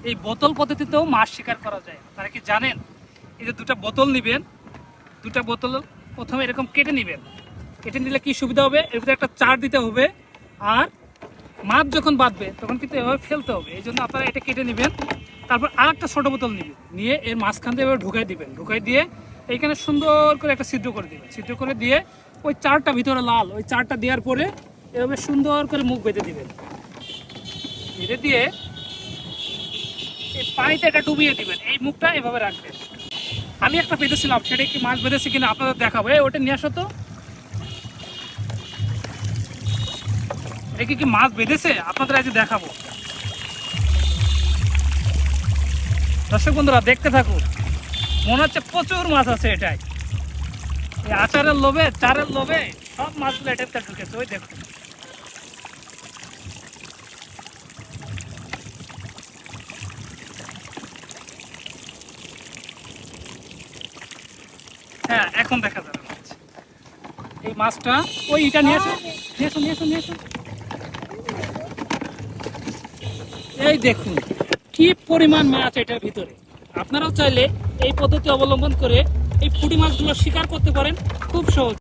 এই বোতল পদ্ধতিতেও মাছ শিকার করা যায়। আপনারা কি জানেন? এই যে দুটা বোতল নেবেন, দুটা বোতল প্রথমে এরকম কেটে নেবেন। কেটে নিলে কি সুবিধা হবে, এর ভিতরে একটা চার দিতে হবে, আর মাছ যখন বাঁধবে তখন কিন্তু এভাবে ফেলতে হবে। এই জন্য আপনারা এটা কেটে নেবেন। তারপর আর একটা ছোটো বোতল নেবেন, নিয়ে এর মাঝখান দিয়ে এভাবে ঢুকাই দিবেন। ঢুকাই দিয়ে এইখানে সুন্দর করে একটা ছিদ্র করে দিবেন। ছিদ্র করে দিয়ে ওই চারটা ভিতরে লাল, ওই চারটা দেওয়ার পরে এভাবে সুন্দর করে মুখ বেঁধে দিবেন। বেঁধে দিয়ে এই পানিতে এটা ডুবিয়ে দিবেন। এই মুখটা এভাবে রাখবেন। আমি একটা বেঁধেছিলাম, সেটা কি মাছ বেঁধেছে কিনা আপনাদের দেখাবো। ওটা নিয়ে আসো তো। এটা কি মাছ বেঁধেছে আপনাদের আজ দেখাবো। দর্শক বন্ধুরা দেখতে থাকুন, মনে হচ্ছে প্রচুর মাছ আছে এটাই। এই আচারের লোভে, চারের লোভে সব মাছগুলো এটাতে ঢুকেছে। ওই দেখুন, হ্যাঁ এখন দেখা যাবে মাছ। এই মাছটা ওই ইটা নিয়ে এসো, নিয়ে এসো, নিয়ে এসো, নিয়ে এসো। এই দেখুন কি পরিমাণ মাছ এটার ভিতরে। আপনারাও চাইলে এই পদ্ধতি অবলম্বন করে এই পুঁটি মাছগুলো শিকার করতে পারেন খুব সহজ।